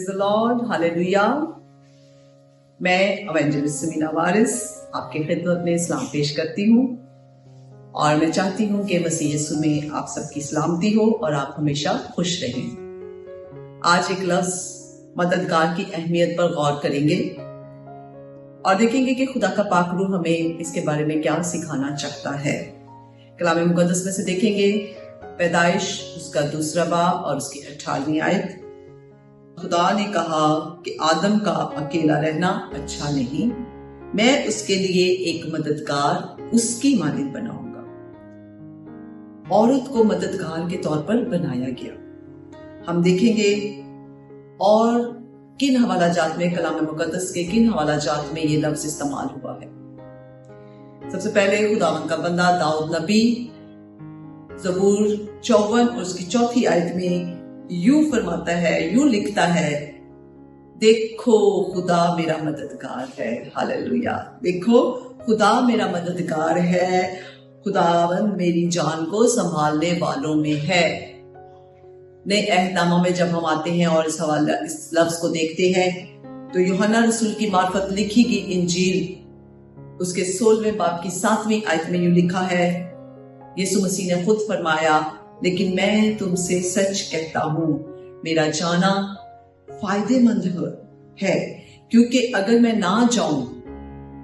The Lord, hallelujah. मैं evangelist Samina वारिस आपकी खिदमत में सलाम पेश करती हूँ और मैं चाहती हूँ कि मसीह यीशु में आप सबकी सलामती हो और आप हमेशा खुश रहें। आज एक लफ्ज मददगार की अहमियत पर गौर करेंगे और देखेंगे कि खुदा का पाक रूह हमें इसके बारे में क्या सिखाना चाहता है। कलाम मुकद्दस में से देखेंगे पैदाइश उसका 2 बाब और उसकी 18वीं आयत। खुदा ने कहा कि आदम का अकेला रहना अच्छा नहीं, मैं उसके लिए एक मददगार उसकी मानिंद बनाऊंगा। औरत को मददगार के तौर पर बनाया गया। हम देखेंगे और किन हवाला जात में, कलाम मुकद्दस के किन हवाला जात में ये लफ्ज इस्तेमाल हुआ है। सबसे पहले खुदावंद का बंदा दाऊद नबी ज़बूर 54 और उसकी 4वीं आयत में यूं फरमाता है, यूं लिखता है, देखो खुदा मेरा मददगार है। हालेलुया। देखो खुदा मेरा मददगार है, खुदावंद मेरी जान को संभालने वालों में है। नए अहदनामा में जब हम आते हैं और इस लफ्ज को देखते हैं तो यूहन्ना रसूल की मार्फत लिखी गई इंजील उसके 16वें बाब की 7वीं आयत में यूं लिखा है, यीशु मसीह ने खुद फरमाया, लेकिन मैं तुमसे सच कहता हूं, मेरा जाना फायदेमंद है, क्योंकि अगर मैं ना जाऊं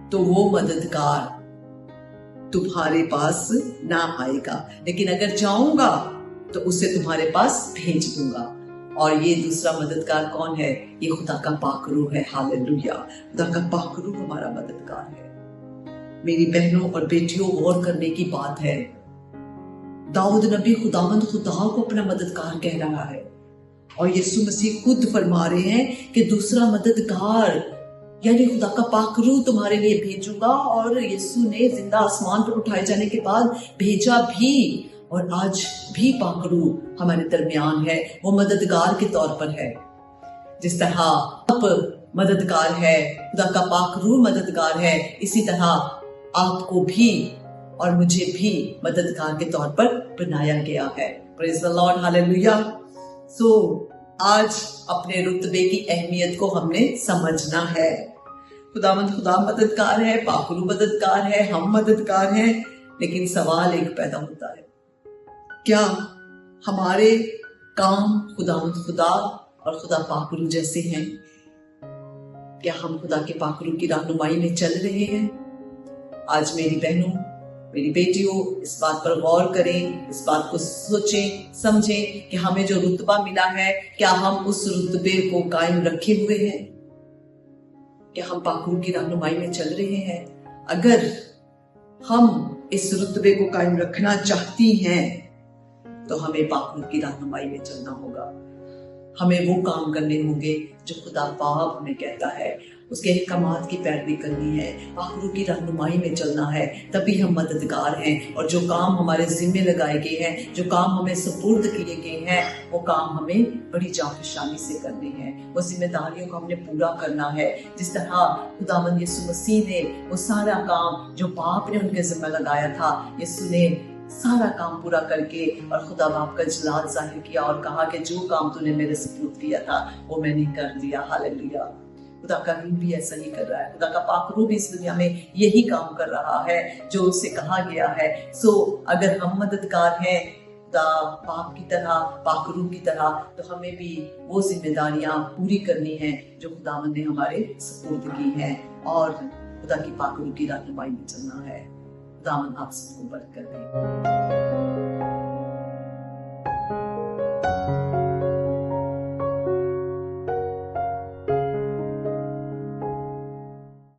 तो वो मददगार तुम्हारे पास ना आएगा, लेकिन अगर जाऊंगा तो उसे तुम्हारे पास भेज दूंगा। और ये दूसरा मददगार कौन है? ये खुदा का पाक रूह है। हालेलुया। खुदा का पाक रूह हमारा मददगार है। मेरी बहनों और बेटियों, गौर करने की बात है, दाऊद नबी खुदावंद खुदा को अपना मददगार कह रहा है और यीशु मसीह खुद फरमा रहे हैं कि दूसरा मददगार यानी खुदा का पाक रूह तुम्हारे लिए भेजूंगा। और यीशु ने जिंदा आसमान पर उठाए जाने के बाद भेजा भी, और आज भी पाक रूह हमारे दरमियान है। वो मददगार के तौर पर है। जिस तरह आप मददगार है, खुदा का पाक रूह मददगार है, इसी तरह आपको भी और मुझे भी मददगार के तौर पर बनाया गया है। Praise the Lord, hallelujah. So आज अपने रुतबे की अहमियत को हमने समझना है। खुदावंद खुदा मददगार है, पाक रूह मददगार है, हम मददगार हैं, लेकिन सवाल एक पैदा होता है, क्या हमारे काम खुदावंद खुदा और खुदा पाक रूह जैसे हैं? क्या हम खुदा के पाक रूह की रहनुमाई में चल रहे हैं? आज मेरी बहनों, मेरी बेटियों, इस बात पर गौर करें, इस बात को सोचें, समझें कि हमें जो रुतबा मिला है, क्या हम उस रुतबे को कायम रखे हुए हैं? क्या हम पाक रूह की रहनुमाई में चल रहे हैं? अगर हम इस रुतबे को कायम रखना चाहती हैं तो हमें पाक रूह की रहनुमाई में चलना होगा। हमें वो काम करने होंगे जो खुदा बाप हमें कहता है, उसके अहकामात की पैरवी करनी है, पाक रूह की रहनुमाई में चलना है, तभी हम मददगार हैं। और जो काम हमारे जिम्मे लगाए गए हैं, जो काम हमें सुपुर्द किए गए हैं, वो काम हमें बड़ी जाफशानी से करने हैं। वो जिम्मेदारियों को हमने पूरा करना है। जिस तरह खुदावंद यीशु मसीह ने वो सारा काम जो बाप ने उनके जिम्मे लगाया था, यीशु ने सारा काम पूरा करके और खुदा बाप का जलाल जाहिर किया और कहा कि जो काम तूने मेरे सुपुर्द किया था वो मैंने कर दिया। हालेलुया। खुदा का रूह भी ऐसा ही कर रहा है। खुदा का पाक रूह भी इस दुनिया में यही काम कर रहा है जो उससे कहा गया है। सो अगर हम मददगार हैं खुदा बाप की तरह, पाक रूह की तरह, तो हमें भी वो जिम्मेदारियां पूरी करनी है जो खुदावंद ने हमारे सुपुर्द की हैं और खुदा की पाक रूह की रहनुमाई में चलना है। खुदावंद आप सबको बरकत दे।